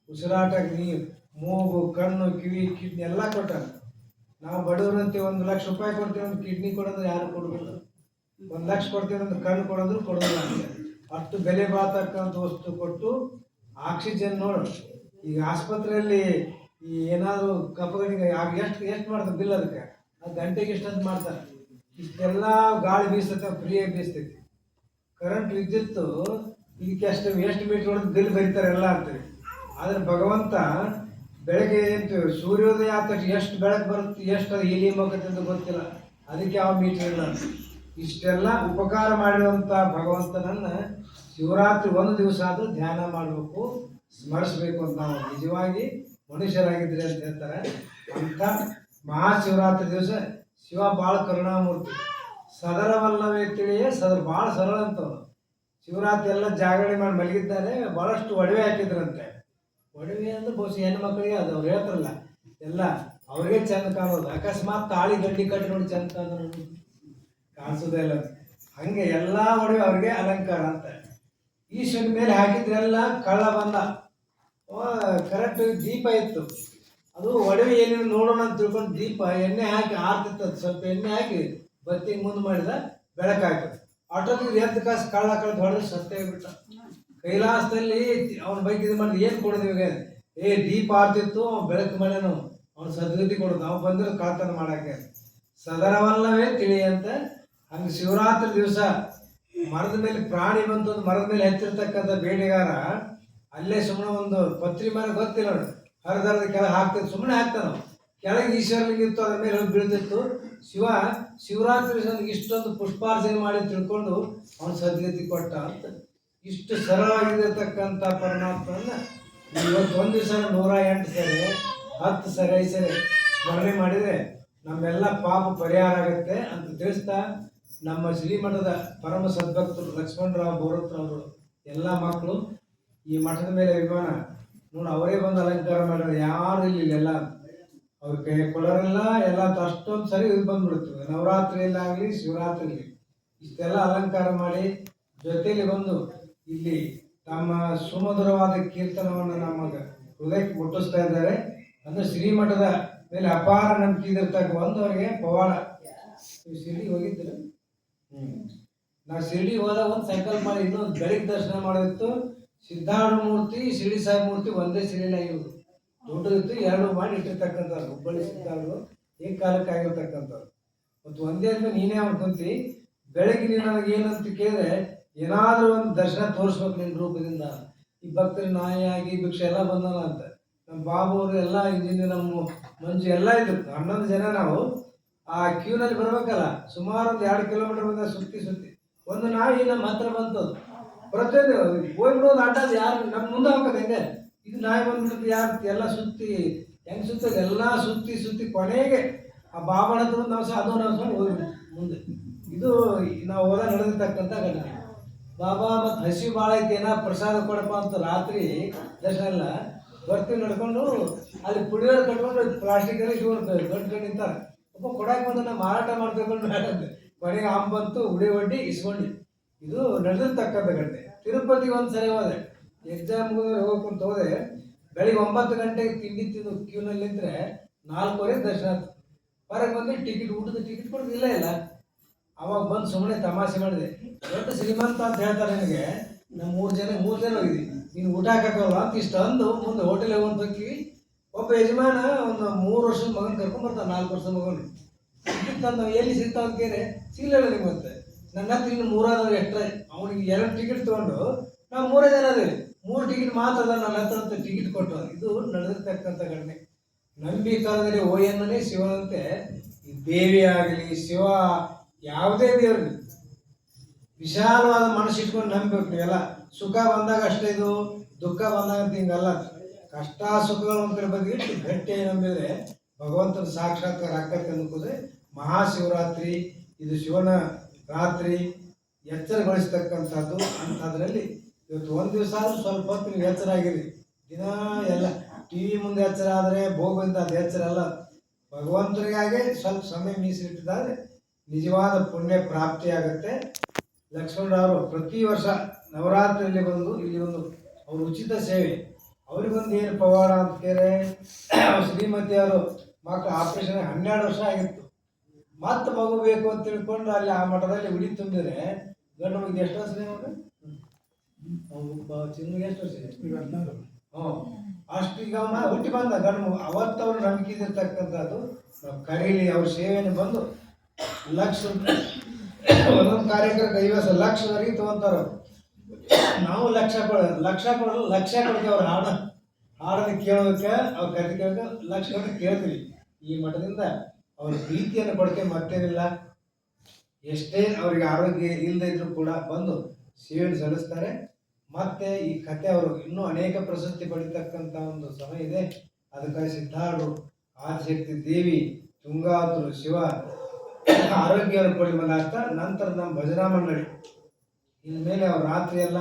ಉಸಿರಾಟಕ್ಕೆ ನೀರು, ಮೂಗು, ಕಣ್ಣು, ಕಿವಿ, ಕಿಡ್ನಿ ಎಲ್ಲ ಕೊಟ್ಟಾರ. ನಾವು ಬಡವರಂತೆ 1,00,000 ರೂಪಾಯಿ ಕೊಡ್ತೀವಿ ಒಂದು ಕಿಡ್ನಿ ಕೊಡೋದ್ರೆ ಯಾರು ಕೊಡೋದಿಲ್ಲ. 1,00,000 ಕೊಡ್ತೀವಿ ಅಂದ್ರೆ ಕಣ್ಣು ಕೊಡೋದ್ರು ಕೊಡೋದಿಲ್ಲ ಅಂತ. ಅಷ್ಟು ಬೆಲೆ ಬಾಳ್ತಕ್ಕಂಥ ವಸ್ತು ಕೊಟ್ಟು ಆಕ್ಸಿಜನ್ ನೋಡು. ಈಗ ಆಸ್ಪತ್ರೆಯಲ್ಲಿ ಈ ಏನಾದರೂ ಕಪ್ಪಗಳಿಗೆ ಆಗ ಎಷ್ಟು ಮಾಡ್ತಾರೆ ಬಿಲ್ ಅದಕ್ಕೆ, ಅದು ಗಂಟೆಗೆ ಇಷ್ಟಂತ ಮಾಡ್ತಾರೆ. ಇಷ್ಟೆಲ್ಲ ಗಾಳಿ ಬೀಸ್ತೈತೆ, ಫ್ರೀಯಾಗಿ ಬೀಸ್ತೈತಿ. ಕರೆಂಟ್ ವಿದ್ಯುತ್ತು ಇದಕ್ಕೆ ಎಷ್ಟು ಮೀಟ್ರ್ ಹೊಡೆದು ಬಿಲ್ ಬರೀತಾರೆ ಎಲ್ಲ ಅಂತೇಳಿ. ಆದರೆ ಭಗವಂತ ಬೆಳಗ್ಗೆ ಏನು ಸೂರ್ಯೋದಯ ಆದ ತಕ್ಷಣ ಎಷ್ಟು ಬೆಳಕು ಬರುತ್ತೆ, ಎಷ್ಟು ಅದು ಇಲಿ ಹೋಗುತ್ತೆ ಅಂತ ಗೊತ್ತಿಲ್ಲ, ಅದಕ್ಕೆ ಯಾವ ಮೀಟ್ರ್ ಇಲ್ಲ. ಇಷ್ಟೆಲ್ಲ ಉಪಕಾರ ಮಾಡಿರುವಂಥ ಭಗವಂತನನ್ನು ಶಿವರಾತ್ರಿ ಒಂದು ದಿವಸ ಆದರೂ ಧ್ಯಾನ ಮಾಡಬೇಕು, ಸ್ಮರಿಸ್ಬೇಕು ಅಂತ ನಾವು ನಿಜವಾಗಿ ಮನುಷ್ಯರಾಗಿದ್ರಿ ಅಂತ ಹೇಳ್ತಾರೆ. ಅಂಥ ಮಹಾಶಿವರಾತ್ರಿ ದಿವಸ ಶಿವ ಭಾಳ ಕರುಣಾಮೂರ್ತಿ. ಸದರವಲ್ಲವೇ ತಿಳಿಯೇ ಭಾಳ ಸರಳ ಅಂತವ್ರು. ಶಿವರಾತ್ರಿ ಎಲ್ಲ ಜಾಗರಣೆ ಮಾಡಿ ಮಲಗಿದ್ದಾರೆ, ಭಾಳಷ್ಟು ಒಡವೆ ಹಾಕಿದ್ರಂತೆ. ಒಡವೆ ಅಂದ್ರೆ ಬಹುಶಃ ಹೆಣ್ಣು ಮಕ್ಕಳಿಗೆ ಅದು ಅವ್ರು ಹೇಳ್ತಾರಲ್ಲ ಎಲ್ಲ ಅವ್ರಿಗೆ ಚೆಂದ ಕಾಣೋದು. ಅಕಸ್ಮಾತ್ ತಾಳಿ ಗಡ್ಡಿ ಕಟ್ಟಿ ನೋಡಿ ಚೆಂದ ಕಾಣಿಸೋದೇ ಇಲ್ಲ. ಹಂಗೆ ಎಲ್ಲ ಒಡವೆ ಅವ್ರಿಗೆ ಅಲಂಕಾರ ಅಂತ. ಈಶ್ವರನ ಮೇಲೆ ಹಾಕಿದ್ರೆಲ್ಲ ಕಳ್ಳ ಬಂದ. ಕರೆಕ್ಟ್ ದೀಪ ಇತ್ತು, ಅದು ಒಡವೆ ಏನೇನು ನೋಡೋಣ ಅಂತ ತಿಳ್ಕೊಂಡು ದೀಪ ಎಣ್ಣೆ ಹಾಕಿ ಆರ್ತಿತ್ತು. ಸ್ವಲ್ಪ ಎಣ್ಣೆ ಹಾಕಿ ಬತ್ತಿಗೆ ಮುಂದೆ ಮಾಡಿದ, ಬೆಳಕಾಗ್ತದೆ. ಆಟೋದಿಗೆ ಎದ್ದು ಕಾಸು ಕಳ್ಳ ಕಳೆದು ಹೊಡೆದ್ರೆ ಸತ್ತೇ ಬಿಟ್ಟ. ಕೈಲಾಸದಲ್ಲಿ ಅವನ ಬಗ್ಗೆ ಇದು ಮಾಡಿದ್ರೆ ಏನು ಕೊಡೋದಿವಾಗ? ದೀಪ ಆರ್ತಿತ್ತು, ಬೆಳಕು ಮಾಡ್ಯಾನು, ಅವ್ನು ಸದ್ಗತಿ ಕೊಡೋದು. ಅವ್ನು ಬಂದ್ರೆ ಕಳ್ತನ ಮಾಡಕ್ಕೆ. ಸದರವಲ್ಲವೇ ತಿಳಿ ಅಂತ. ಹಂಗೆ ಶಿವರಾತ್ರಿ ದಿವಸ ಮರದ ಮೇಲೆ ಪ್ರಾಣಿ ಬಂತು, ಮರದ ಮೇಲೆ ಹತ್ತಿರ್ತಕ್ಕಂಥ ಬೇಟೆಗಾರ ಅಲ್ಲೇ ಸುಮ್ಮನೆ ಒಂದು ಪತ್ರಿ ಮನೆ ಗೊತ್ತಿಲ್ಲ ನೋಡಿ, ಹರಿದರದ ಕೆಳಗೆ ಹಾಕ್ತಿದ್ದು, ಸುಮ್ಮನೆ ಹಾಕ್ತಾನ. ಕೆಳಗೆ ಈಶ್ವರಲಿಂಗ ಇತ್ತು, ಅದ್ರ ಮೇಲೆ ಹೋಗಿ ಬೀಳ್ತಿತ್ತು. ಶಿವರಾತ್ರಿ ಇಷ್ಟೊಂದು ಪುಷ್ಪಾರ್ಚನೆ ಮಾಡಿ ತಿಳ್ಕೊಂಡು ಅವನು ಸದ್ಗತಿ ಕೊಟ್ಟ ಅಂತ. ಇಷ್ಟು ಸರಳವಾಗಿರತಕ್ಕಂಥ ಪರಮಾತ್ಮನ ಇವತ್ತು ಒಂದು ದಿವಸ 108 ಸರಿ 10 ಸರಿ 5 ಸರಿ ಸ್ಮರಣೆ ಮಾಡಿದರೆ ನಮ್ಮೆಲ್ಲ ಪಾಪ ಪರಿಹಾರ ಆಗುತ್ತೆ ಅಂತ ತಿಳಿಸ್ತಾ, ನಮ್ಮ ಶ್ರೀಮಠದ ಪರಮ ಸದ್ಭಕ್ತರು ಲಕ್ಷ್ಮಣರಾವ್ ಬೋರತ್ರವರು ಎಲ್ಲ ಮಕ್ಕಳು ಈ ಮಠದ ಮೇಲೆ ಅಭಿಮಾನ ನೋಡಿ, ಅವರೇ ಬಂದು ಅಲಂಕಾರ ಮಾಡಿದ್ರೆ ಯಾರು ಇಲ್ಲ. ಅವ್ರ ಕೈ ಕೊಡೋರೆಲ್ಲ ಎಲ್ಲ ಅಷ್ಟೊಂದು ಸರಿ ಇದು ಬಂದ್ಬಿಡುತ್ತೆ. ನವರಾತ್ರಿಯಲ್ಲಾಗಲಿ ಶಿವರಾತ್ರಿಯಲ್ಲಿ ಇಷ್ಟೆಲ್ಲ ಅಲಂಕಾರ ಮಾಡಿ ಜೊತೆಯಲ್ಲಿ ಬಂದು ಇಲ್ಲಿ ತಮ್ಮ ಸುಮಧುರವಾದ ಕೀರ್ತನವನ್ನು ನಮಗೆ ಹೃದಯಕ್ಕೆ ಮುಟ್ಟಿಸ್ತಾ ಇದ್ದಾರೆ. ಅಂದರೆ ಶ್ರೀಮಠದ ಮೇಲೆ ಅಪಾರ ನಂಬಿಕೆ ಇದಿರ್ತಕ್ಕ ಒಂದವರಿಗೆ ಪವಾಡ. ನೀವು ಶಿರ್ಡಿ ಹೋಗಿದ್ದೀರ? ನಾವು ಶಿರ್ಡಿ ಹೋದಾಗ ಒಂದು ಸೈಕಲ್ ಮಾಡಿ ಇನ್ನೊಂದು ಬೆಳಗ್ಗೆ ದರ್ಶನ ಮಾಡೋದಿತ್ತು. ಸಿದ್ಧಾರೂಢ ಮೂರ್ತಿ, ಶಿರ್ಡಿ ಸಾಯಿ ಮೂರ್ತಿ ಒಂದೇ ಶಿರಡಿಯಾಗಿರೋದು, ದೊಡ್ಡದಿತ್ತು. 2 ಮಾಡಿ ಇಟ್ಟಿರ್ತಕ್ಕಂಥವ್ರು. ಹುಬ್ಬಳ್ಳಿ ಸಿದ್ಧಾರೂಢ ಏಕಕಾಲಕ್ಕೆ ಆಗಿರ್ತಕ್ಕಂಥವ್ರು. ಮತ್ತು ಒಂದೇ ಆದ್ಮೇಲೆ ನೀನೇ ಅನ್ಕೊಂತಿ. ಬೆಳಗ್ಗೆ ನೀನು ನನಗೆ ಏನಂತ ಕೇಳಿದ್ರೆ, ಏನಾದರೂ ಒಂದು ದರ್ಶನ ತೋರಿಸ್ಬೇಕು ನಿನ್ನ ರೂಪದಿಂದ. ಈ ಭಕ್ತರು ನಾಯಿಯಾಗಿ ಭಿಕ್ಷೆ ಎಲ್ಲ ಬಂದಲ್ಲ ಅಂತ. ನಮ್ಮ ಬಾಬು ಅವರು ಎಲ್ಲ ಇಂಜಿನಿಯರ್, ನಮ್ಮ ಮಂಜು ಎಲ್ಲ ಇದ್ರು. 11 ಜನ ನಾವು ಆ ಕ್ಯೂನಲ್ಲಿ ಬರ್ಬೇಕಲ್ಲ, ಸುಮಾರು ಒಂದು 2 ಕಿಲೋಮೀಟರ್ ಬಂದ ಸುತ್ತಿ ಒಂದು ನಾಯಿ ನಮ್ಮ ಹತ್ರ ಬಂತದ್ದು. ಪ್ರತಿಯೊಂದು ಹೋಗ್ಬಿಡೋದು ಅಡ್ಡದು, ಯಾರು ನಮ್ಮ ಮುಂದೆ ಹೋಗೋದು ಹೆಂಗೆ, ಇದು ನಾಯಿ ಬಂದ್ಬಿಡುತ್ತೆ ಯಾರು ಎಲ್ಲ ಸುತ್ತಿ ಹೆಂಗೆ ಸುತ್ತೋದು ಎಲ್ಲ ಸುತ್ತಿ ಕೊನೆಗೆ ಆ ಬಾಬನ ಹತ್ರ ನಾವು ಸಹ ಅದು ನಾವು ಹೋಗ್ಬಿಟ್ಟು ಮುಂದೆ. ಇದು ನಾವು ಹೋದ ನಡೆದಿರ್ತಕ್ಕಂಥ ಘಟನೆ. ಬಾಬಾ ಮತ್ತು ಹಸಿ ಭಾಳ ಐತಿ, ಏನೋ ಪ್ರಸಾದ ಕೊಡಪ್ಪ ಅಂತ ರಾತ್ರಿ ದರ್ಶನ ಎಲ್ಲ ಬರ್ತೀವಿ ನಡ್ಕೊಂಡು. ಅಲ್ಲಿ ಪುಡಿಯೋರು ಕಟ್ಕೊಂಡು ಪ್ಲಾಸ್ಟಿಕಲ್ಲಿ ದೊಡ್ಡ ನಿಂತಾರೆ. ಒಬ್ಬ ಕೊಡಕ್ಕೆ ಬಂದು ನಾವು ಮಾರಾಟ ಮಾಡ್ಕೊಂಡು ಬೇಡಂತೆ. ಕೊನೆಗೆ ಬಂತು, ಉಡಿ ಒಡ್ಡಿ ಇಸ್ಕೊಂಡು. ಇದು ನಡೆದಿರ್ತಕ್ಕಂಥ ಘಟನೆ. ತಿರುಪತಿಗೆ ಒಂದು ಸರಿ ಹೋದೆ, ಎಕ್ಸಾಮ್ ಹೋಗ್ಕೊಂತ ಹೋದೆ. ಬೆಳಿಗ್ಗೆ 9 ಗಂಟೆಗೆ ತಿಂಡಿ ತಿಂದು ಕ್ಯೂನಲ್ಲಿ ನಿಂತರೆ 4:15 ದರ್ಶನ ಆಯ್ತು. ಹೊರಗೆ ಬಂದು ಊಟದ ಟಿಕೆಟ್ ಕೊಡೋದು ಇಲ್ಲ. ಅವಾಗ ಬಂದು ಸುಮ್ಮನೆ ತಮಾಷೆ ಮಾಡಿದೆ. ದೊಡ್ಡ ಶ್ರೀಮಂತ ಅಂತ ಹೇಳ್ತಾರೆ ನನಗೆ. ನಾವು 3 ಜನ ಹೋಗಿದ್ವಿ, ನೀನು ಊಟ ಹಾಕಲ್ಲ ಅಂತ ಇಷ್ಟು ಅಂದು ಮುಂದೆ ಹೋಟೆಲ್ ಹೋಗಿ ಹೋಗ್ತೀವಿ. ಒಬ್ಬ ಯಜಮಾನ ಒಂದು 3 ವರ್ಷದ ಮಗನ ಕರ್ಕೊಂಡ್ಬರ್ತಾನೆ, 4 ವರ್ಷದ ಮಗನು. ಟಿಕೆಟ್ ತಂದು ಎಲ್ಲಿ ಸಿಗ್ತಾವ ಅಂತ ಕೇಳಿ ಸಿಗ್ಲಿಲ್ಲ ನಿಮಗೆ. ಮತ್ತೆ ನನ್ನ ಹತ್ರ ಇನ್ನು 3 ಆದವ್ರು ಎಕ್ಸ್ಟ್ರಾ. ಅವನಿಗೆ 2 ಟಿಕೆಟ್ ತೊಗೊಂಡು ನಾವು 3 ಜನ ಅದೇವಿ, 3 ಟಿಕೆಟ್ ಮಾತ್ರ ನನ್ನ ಹತ್ರ ಅಂತ ಟಿಕೆಟ್ ಕೊಟ್ಟು. ಇದು ನಡೆದಿರ್ತಕ್ಕಂಥ ಘಟನೆ. ನಂಬಿ ಕಾಲದಲ್ಲಿ ಓಯಣ್ಣನೇ ಶಿವನಂತೆ. ದೇವಿ ಆಗಲಿ ಶಿವ ಯಾವುದೇ ದೇವ್ರಿಗೆ ವಿಶಾಲವಾದ ಮನಸ್ಸು ಇಟ್ಕೊಂಡು ನಂಬಬೇಕು ನೀವೆಲ್ಲ. ಸುಖ ಬಂದಾಗ ಅಷ್ಟೇ, ಇದು ದುಃಖ ಬಂದಾಗ ಅಂತ ಹಿಂಗಲ್ಲ. ಕಷ್ಟ ಸುಖಗಳು ಒಂದು ಕಡೆ ಬಗ್ಗೆ ಗಟ್ಟಿಯಾಗಿ ನಂಬಿದರೆ ಭಗವಂತನ ಸಾಕ್ಷಾತ್ಕಾರ ಆಕತ್ತೆ ಅಂದ್ಕೋದ್ರೆ ಮಹಾಶಿವರಾತ್ರಿ ಇದು ಶಿವನ ರಾತ್ರಿ ಎಚ್ಚರಗೊಳಿಸ್ತಕ್ಕಂಥದ್ದು. ಅಂಥದ್ರಲ್ಲಿ ಇವತ್ತು ಒಂದು ದಿವಸ ಆದರೂ ಸ್ವಲ್ಪ ಹೊತ್ತು ನೀವು ಎಚ್ಚರ ಆಗಿರಿ. ದಿನ ಎಲ್ಲ ಟಿ ವಿ ಮುಂದೆ ಎಚ್ಚರ ಆದರೆ ಭೋಗದಿಂದ ಅದು ಎಚ್ಚರ ಅಲ್ಲ. ಭಗವಂತನಿಗಾಗೆ ಸ್ವಲ್ಪ ಸಮಯ ಮೀಸಲಿಟ್ಟಿದ್ದಾರೆ ನಿಜವಾದ ಪುಣ್ಯ ಪ್ರಾಪ್ತಿಯಾಗುತ್ತೆ. ಲಕ್ಷ್ಮಣರಾವರು ಪ್ರತಿ ವರ್ಷ ನವರಾತ್ರಿಯಲ್ಲಿ ಬಂದು ಇಲ್ಲಿ ಒಂದು ಅವರು ಉಚಿತ ಸೇವೆ ಅವ್ರಿಗೊಂದು ಏನು ಪವಾಡ ಅಂತ ಕೇರೆ ಶ್ರೀಮತಿಯವರು ಮಕ್ಕಳು ಆಪರೇಷನ್ 12 ವರ್ಷ ಆಗಿತ್ತು. ಮತ್ತೆ ಮಗು ಬೇಕು ಅಂತ ತಿಳ್ಕೊಂಡು ಅಲ್ಲಿ ಆ ಮಠದಲ್ಲಿ ಉಡಿ ತುಂಬಿದ್ರೆ ಗಂಡು ಮಗಿಗೆ ಎಷ್ಟು ವರ್ಷ ಚಿನ್ನಿಗೆ ಎಷ್ಟು ವರ್ಷ ಇದೆ? ಹ್ಞೂ ಅಷ್ಟು ಈಗ ಹುಟ್ಟಿ ಬಂದ ಗಂಡು ಮಗು. ಅವತ್ತವ್ರು ನಂಬಿಕೆ ಇದಿರ್ತಕ್ಕಂಥದ್ದು ನಾವು ಕರೀಲಿ ಅವ್ರ ಸೇವೆಯನ್ನು ಬಂದು ಲಕ್ಷ ಒಂದೊಂದು ಕಾರ್ಯಕ್ರಮಕ್ಕೆ 50 ಲಕ್ಷವರೆಗೆ ತೊಗೊಂತಾರೆ. ನಾವು ಲಕ್ಷ ಕೊಡಲು ಲಕ್ಷ ಕೊಡ್ತೀವಿ. ಅವ್ರ ಹಾಡನ್ನು ಕೇಳೋದಕ್ಕೆ ಅವ್ರ ಕತೆ ಕೇಳೋಕೆ ಲಕ್ಷ ಕೊಟ್ಟು ಕೇಳ್ತೀವಿ. ಈ ಮಠದಿಂದ ಅವ್ರ ಪ್ರೀತಿಯನ್ನು ಕೊಡ್ತೇವೆ, ಮತ್ತೇನಿಲ್ಲ. ಎಷ್ಟೇ ಅವ್ರಿಗೆ ಆರೋಗ್ಯ ಇಲ್ಲದೆ ಇದ್ರೂ ಕೂಡ ಬಂದು ಸೇವೆಯನ್ನು ಸಲ್ಲಿಸ್ತಾರೆ. ಮತ್ತೆ ಈ ಕತೆ ಅವರು ಇನ್ನೂ ಅನೇಕ ಪ್ರಶಸ್ತಿ ಪಡಿತಕ್ಕಂಥ ಒಂದು ಸಮಯ ಇದೆ. ಅದಕ್ಕಾಗಿ ಸಿದ್ಧಾರೂಢರು, ಆದಿಶಕ್ತಿ ದೇವಿ, ತುಂಗಾತುರು, ಶಿವ ಆರೋಗ್ಯವನ್ನು ಕೊಡಿ ಮನಾರ್ಥ. ನಂತರ ನಮ್ಮ ಭಜನಾ ಮಂಡಳಿ ಇನ್ಮೇಲೆ ಅವ್ರು ರಾತ್ರಿ ಎಲ್ಲ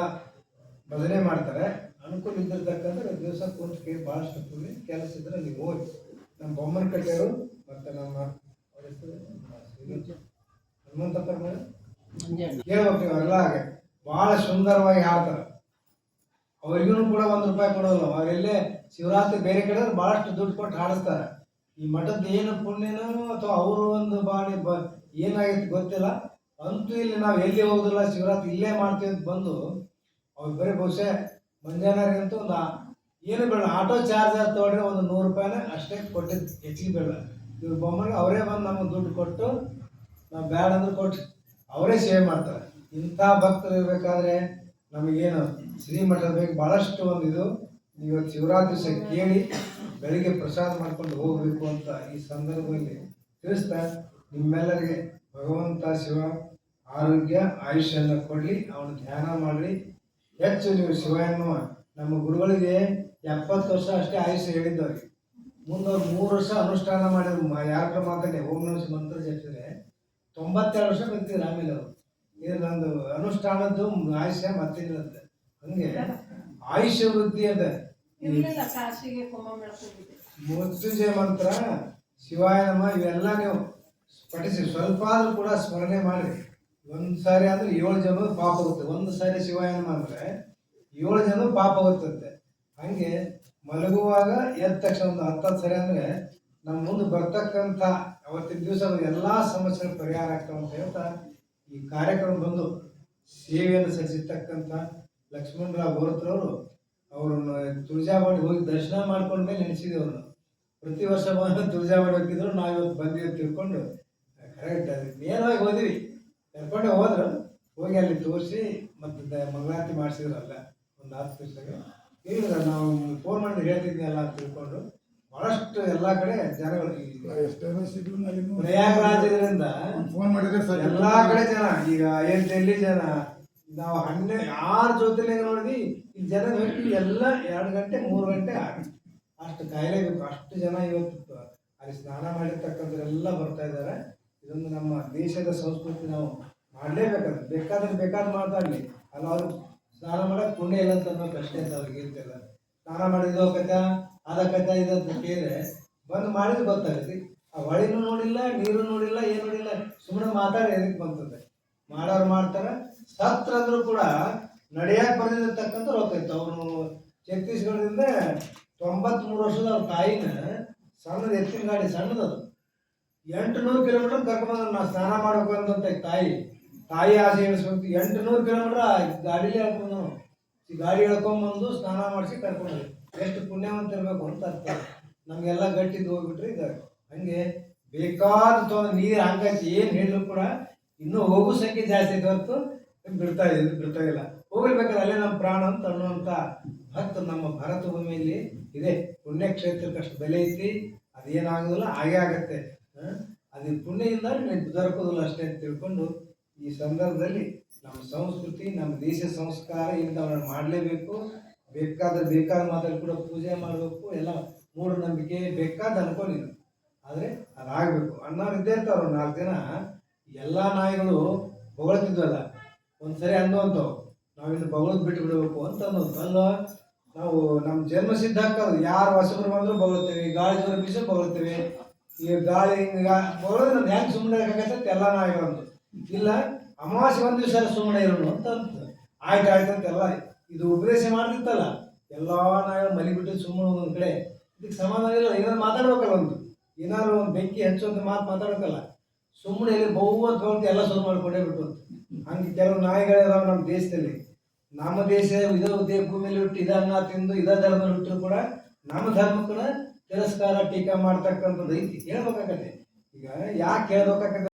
ಭಜನೆ ಮಾಡ್ತಾರೆ. ಅನುಕೂಲ ಇದ್ದಿರ್ತಕ್ಕಂಥ ದಿವಸ ಕೂತು ಕೇಳಿ ಭಾಳಷ್ಟು ಕೆಲಸ ಇದ್ರೆ ನೀವು ಹೋಗಿ. ನಮ್ಮ ಬೊಮ್ಮನ ಕಟ್ಟೆಯವರು ಮತ್ತು ನಮ್ಮ ಹನುಮಂತಪ್ಪ ಕೇಳ್ಬೇಕು. ಅವರೆಲ್ಲ ಹಾಗೆ ಭಾಳ ಸುಂದರವಾಗಿ ಹಾಡ್ತಾರೆ. ಅವ್ರಿಗೂ ಕೂಡ 1 ರೂಪಾಯಿ ಕೊಡೋಲ್ಲ. ಅವರೆಲ್ಲೇ ಶಿವರಾತ್ರಿ ಬೇರೆ ಕಡೆ ಭಾಳಷ್ಟು ದುಡ್ಡು ಕೊಟ್ಟು ಹಾಡಿಸ್ತಾರೆ. ಈ ಮಠದ ಏನು ಪುಣ್ಯನೋ ಅಥವಾ ಅವರು ಒಂದು ಬಾಡಿ ಏನಾಗಿತ್ತು ಗೊತ್ತಿಲ್ಲ. ಅಂತೂ ಇಲ್ಲಿ ನಾವು ಎಲ್ಲಿ ಹೋಗೋದಿಲ್ಲ, ಶಿವರಾತ್ರಿ ಇಲ್ಲೇ ಮಾಡ್ತೀವಿ ಅಂತ ಬಂದು ಅವ್ರು ಬರೀ ಬಹುಶಃ ಮುಂಜಾನೆಗಂತೂ ಒಂದು ಏನು ಬೇಡ, ಆಟೋ ಚಾರ್ಜರ್ ತೊಗೊಂಡ್ರೆ ಒಂದು 100 ರೂಪಾಯಿನ ಅಷ್ಟೇ ಕೊಟ್ಟಿದ್ದು, ಹೆಚ್ಚಿಗೆ ಬೇಡ. ಇವ್ರ ಬೊಮ್ಮನಿಗೆ ಅವರೇ ಬಂದು ನಮಗೆ ದುಡ್ಡು ಕೊಟ್ಟು ನಾವು ಬ್ಯಾಡ ಅಂದ್ರೆ ಕೊಟ್ಟು ಅವರೇ ಸೇವೆ ಮಾಡ್ತಾರೆ. ಇಂಥ ಭಕ್ತರು ಇರಬೇಕಾದ್ರೆ ನಮಗೇನು ಶ್ರೀಮಠದ ಬಗ್ಗೆ ಭಾಳಷ್ಟು ಒಂದು ಇದು. ಇವತ್ತು ಶಿವರಾತ್ರಿ ಸಹ ಕೇಳಿ ಬೆಳಿಗ್ಗೆ ಪ್ರಸಾದ ಮಾಡ್ಕೊಂಡು ಹೋಗಬೇಕು ಅಂತ ಈ ಸಂದರ್ಭದಲ್ಲಿ ತಿಳಿಸ್ತಾ, ನಿಮ್ಮೆಲ್ಲರಿಗೆ ಭಗವಂತ ಶಿವ ಆರೋಗ್ಯ ಆಯುಷ್ಯನ್ನು ಕೊಡಲಿ. ಅವನು ಧ್ಯಾನ ಮಾಡಲಿ. ಹೆಚ್ಚು ನೀವು ಶಿವ ಎನ್ನುವ ನಮ್ಮ ಗುರುಗಳಿಗೆ 70 ವರ್ಷ ಅಷ್ಟೇ ಆಯುಷ್ಯ ಹೇಳಿದ್ದವ್ರಿಗೆ. ಮುಂದೆ ಅವ್ರು 3 ವರ್ಷ ಅನುಷ್ಠಾನ ಮಾಡಿದ್ರು. ಯಾರ ಮಾತಾಡಿ ಓಂ ನಮಃ ಮಂತ್ರ ಜಪಿಸಿದ್ರೆ 92 ವರ್ಷ ಬರ್ತಿದ್ರು. ಆಮೇಲೆ ಅವರು ಇದು ನಂದು ಅನುಷ್ಠಾನದ್ದು ಆಯುಷ್ಯ ಮತ್ತೇನಿರುತ್ತೆ. ಹಂಗೆ ಆಯುಷ್ಯ ವೃದ್ಧಿ ಅಂತ ಮೃತ್ಯುಂಜಯ ಮಂತ್ರ, ಶಿವಾಯ ನಮಃ ಇವೆಲ್ಲ ನೀವು ಪಠಿಸಿ ಸ್ವಲ್ಪ ಆದ್ರೂ ಕೂಡ ಸ್ಮರಣೆ ಮಾಡಿ. ಒಂದು ಸಾರಿ ಆದ್ರೆ 7 ಜನ ಪಾಪ ಹೋಗುತ್ತೆ. ಒಂದು ಸಾರಿ ಶಿವಾಯ ನಮಃ ಅಂದ್ರೆ 7 ಜನ ಪಾಪ ಹೋಗುತ್ತಂತೆ. ಹಂಗೆ ಮಲಗುವಾಗ ಎದ್ದ ತಕ್ಷಣ ಒಂದು 10 ಸರಿ ಅಂದ್ರೆ ನಮ್ಮ ಮುಂದೆ ಬರ್ತಕ್ಕಂಥ ಅವತ್ತಿನ ದಿವಸ ಎಲ್ಲ ಸಮಸ್ಯೆಗಳು ಪರಿಹಾರ ಆಗ್ತಾವ ಅಂತ ಹೇಳ್ತಾ ಈ ಕಾರ್ಯಕ್ರಮ ಬಂದು ಸೇವೆಯನ್ನು ಸಲ್ಲಿಸಿರ್ತಕ್ಕಂಥ ಲಕ್ಷ್ಮಣರಾವ್ ಗೋರತ್ರವರು ಅವ್ರನ್ನ ತುಳಜಾಬಾಡಿ ಹೋಗಿ ದರ್ಶನ ಮಾಡ್ಕೊಂಡ್ಮೇಲೆ ನೆನೆಸಿದ್ವಿ. ಅವ್ರನ್ನ ಪ್ರತಿ ವರ್ಷ ಬಂದು ತುಳಜಾಬಾಡಿ ಹೋಗಿದ್ರು. ನಾವು ಇವತ್ತು ಬಂದಿವಿ ತಿಳ್ಕೊಂಡು ಕರೆಕ್ಟ್ ಅದು ನೇರವಾಗಿ ಹೋದ್ವಿ. ಕರ್ಕೊಂಡೆ ಹೋದ್ರು. ಹೋಗಿ ಅಲ್ಲಿ ತೋರಿಸಿ ಮತ್ತು ಮಂಗಳಾರತಿ ಮಾಡಿಸಿದ್ರಲ್ಲ ಒಂದು 10 ದಿವಸದಾಗ ಹೇಳಿದ್ರು. ನಾವು ಫೋನ್ ಮಾಡಿ ಹೇಳ್ತಿದ್ನಲ್ಲ ಅಂತ ತಿಳ್ಕೊಂಡು ಭಾಳಷ್ಟು ಎಲ್ಲ ಕಡೆ ಜನಗಳು ಪ್ರಯಾಗರಾಜದಿಂದ ಫೋನ್ ಮಾಡಿದ್ರೆ ಸರ್ ಎಲ್ಲ ಕಡೆ ಜನ. ಈಗ ಎಲ್ಲಿ ಜನ ನಾವು 6 ಜ್ಯೋತಿರ್ಲಿಂಗ ನೋಡಿದ್ವಿ. ಇಲ್ಲಿ ಜನ ಎಲ್ಲ 2 ಗಂಟೆ 3 ಗಂಟೆ ಅಷ್ಟು ಕಾಯಲೇಬೇಕು. ಅಷ್ಟು ಜನ ಇವತ್ತು ಅಲ್ಲಿ ಸ್ನಾನ ಮಾಡಿರ್ತಕ್ಕಂಥವರೆಲ್ಲ ಬರ್ತಾ ಇದ್ದಾರೆ. ಇದೊಂದು ನಮ್ಮ ದೇಶದ ಸಂಸ್ಕೃತಿ, ನಾವು ಮಾಡಲೇಬೇಕಾದ್ರೆ ಬೇಕಾದ್ರೆ ಮಾತಾಡಲಿ ಅಲ್ಲ. ಅವರು ಸ್ನಾನ ಮಾಡೋಕೆ ಪುಣ್ಯ ಇಲ್ಲ ಅಂತ ಅನ್ನೋಕೆ ಅಷ್ಟೇ ಅಂತ ಅವ್ರಿಗೆ ಇರ್ತಿಲ್ಲ. ಸ್ನಾನ ಮಾಡಿದ್ದು ಕಥೆ ಅದಕ್ಕತ್ತ ಇದಂತ ಕೇಳಿದ್ರೆ ಬಂದು ಮಾಡಿದ್ರೆ ಗೊತ್ತಾಗುತ್ತೆ. ಆ ಹೊಳಿನೂ ನೋಡಿಲ್ಲ, ನೀರು ನೋಡಿಲ್ಲ, ಏನು ನೋಡಿಲ್ಲ, ಸುಮ್ಮನೆ ಮಾತಾಡಿ ಎದಕ್ಕೆ ಬಂತದೆ. ಮಾಡೋರು ಮಾಡ್ತಾರೆ. ಸತ್ರ ಅಂದ್ರೂ ಕೂಡ ನಡೆಯಕ್ಕೆ ಬಂದಿರ್ತಕ್ಕಂಥವ್ರು ಹೋಗ್ತಾಯಿತ್ತು. ಅವನು ಛತ್ತೀಸ್ಗಢದಿಂದ 93 ವರ್ಷದ ಅವ್ರ ತಾಯಿನ ಸಣ್ಣದ ಎತ್ತಿನ ಗಾಡಿ ಸಣ್ಣದದು 800 ಕಿಲೋಮೀಟರ್ ಕರ್ಕೊಂಡ್ಬಂದ. ನಾವು ಸ್ನಾನ ಮಾಡ್ಬೇಕು ಅಂತ ತಾಯಿ ಆಸೆ ಹೇಳಿಸ್ಬೇಕು. 800 ಕಿಲೋಮೀಟರ್ ಗಾಡಿಲೇ ಹಾಕೊಂಡು ಈ ಗಾಡಿ ಹೇಳ್ಕೊಂಬಂದು ಸ್ನಾನ ಮಾಡಿಸಿ ಕರ್ಕೊಂಡು ಎಷ್ಟು ಪುಣ್ಯವಂತ ಇರಬೇಕು ಅಂತ ಅರ್ಥ. ನಮಗೆಲ್ಲ ಗಟ್ಟಿದ್ದು ಹೋಗ್ಬಿಟ್ರೆ ಇದ್ದಾರೆ. ಹಂಗೆ ಬೇಕಾದ ನೀರು ಹಂಗಾಯ್ತು ಏನು ಹೇಳಿದ್ರು ಕೂಡ ಇನ್ನೂ ಹೋಗೋ ಸಂಖ್ಯೆ ಜಾಸ್ತಿ ಐತೆ ಹೊರತು ಬಿಡ್ತಾಯಿಲ್ಲ. ಹೋಗ್ಬೇಕಾದ್ರೆ ಅಲ್ಲೇ ನಮ್ಮ ಪ್ರಾಣ ಅಂತ ಅನ್ನುವಂಥ ಭಕ್ತ ನಮ್ಮ ಭಾರತ ಭೂಮಿಯಲ್ಲಿ ಇದೆ. ಪುಣ್ಯಕ್ಷೇತ್ರಕ್ಕೆ ಅಷ್ಟು ಬೆಲೆ ಐತಿ. ಅದೇನಾಗೋದಿಲ್ಲ, ಹಾಗೇ ಆಗತ್ತೆ. ಅದು ಪುಣ್ಯದಿಂದ ದೊರಕೋದಿಲ್ಲ ಅಷ್ಟೇ ಅಂತ ತಿಳ್ಕೊಂಡು ಈ ಸಂದರ್ಭದಲ್ಲಿ ನಮ್ಮ ಸಂಸ್ಕೃತಿ, ನಮ್ಮ ದೇಶ ಸಂಸ್ಕಾರ ಇಂದ ಮಾಡಲೇಬೇಕು. ಬೇಕಾದ ಮಾತಲ್ಲಿ ಕೂಡ ಪೂಜೆ ಮಾಡಬೇಕು. ಎಲ್ಲ ಮೂಢನಂಬಿಕೆ ಬೇಕಾದ ಅನ್ಕೊಂಡಿದ್ರು. ಆದರೆ ಅದಾಗಬೇಕು ಅನ್ನೋರು ಇದ್ದೇ ಇರ್ತಾವ್ರು. 4 ದಿನ ಎಲ್ಲ ನಾಯಿಗಳು ಹೊಗಳ್ತಿದ್ವಲ್ಲ, ಒಂದ್ಸರಿ ಅನ್ನುವಂಥವು ನಾವಿನ್ನು ಬಗಳದ್ ಬಿಟ್ಟು ಬಿಡಬೇಕು ಅಂತ ಅನ್ನೋದು ಅಲ್ಲ. ನಾವು ನಮ್ಮ ಜನ್ಮ ಸಿದ್ಧ ಹಾಕೋದು. ಯಾರು ಹೊಸಬ್ರು ಬಂದರೂ ಬಗಳ್ತೇವೆ, ಗಾಳಿ ಜೋರ ಬೀಸೋ ಬಗಳ್ತೇವೆ. ಈ ಗಾಳಿ ಹಿಂಗೆ ಬಗಳೋದು ನಮ್ಗೆ ಹೆಂಗೆ ಸುಮ್ಮನೆ ಇರೋಕ್ಕಾಗತ್ತೆ ಎಲ್ಲ ನಾಯಿಗಳಂದು. ಇಲ್ಲ ಅಮಾವಾಸ್ಯೆ 1 ದಿವಸ ಸುಮ್ಮನೆ ಇರೋನು ಅಂತ ಆಯ್ತು ಅಂತೆಲ್ಲ ಇದು ಉಪದೇಶ ಮಾಡ್ತಿತ್ತಲ್ಲ. ಎಲ್ಲ ನಾವೇ ಮಲಿ ಬಿಟ್ಟು ಸುಮ್ಮನೆ ಒಂದೊಂದು ಕಡೆ ಇದಕ್ಕೆ ಸಮಾಧಾನ ಇಲ್ಲ. ಏನಾದ್ರು ಮಾತಾಡ್ಬೇಕಲ್ಲ, ಏನಾದ್ರು ಒಂದು ಬೆಂಕಿ ಹಚ್ಚುವಂತ ಮಾತಾಡ್ಬೇಕಲ್ಲ. ಸುಮ್ಮನೆ ಇಲ್ಲಿ ಬಹುವತ್ತು ಹೊರತು ಎಲ್ಲ ಶುರು ಮಾಡ್ಕೊಂಡೇ ಬಿಟ್ಟು ಹಂಗೆ ಕೆಲವು ನಾಯಿಗಳಿದಾವೆ ನಮ್ಮ ದೇಶದಲ್ಲಿ. ನಮ್ಮ ದೇಶ ಇದೇ ಭೂಮಿಯಲ್ಲಿ ಹುಟ್ಟು ಇದ ಅನ್ನ ತಿಂದು ಇದ ಧರ್ಮದಲ್ಲಿ ಹುಟ್ಟರು ಕೂಡ ನಮ್ಮ ಧರ್ಮಕ್ಕೂ ತಿರಸ್ಕಾರ ಟೀಕಾ ಮಾಡ್ತಕ್ಕಂಥದ್ದು ಐತಿ. ಹೇಳ್ಬೇಕಾಗತ್ತೆ. ಈಗ ಯಾಕೆ ಹೇಳ್ಬೇಕಾಗತ್ತೆ?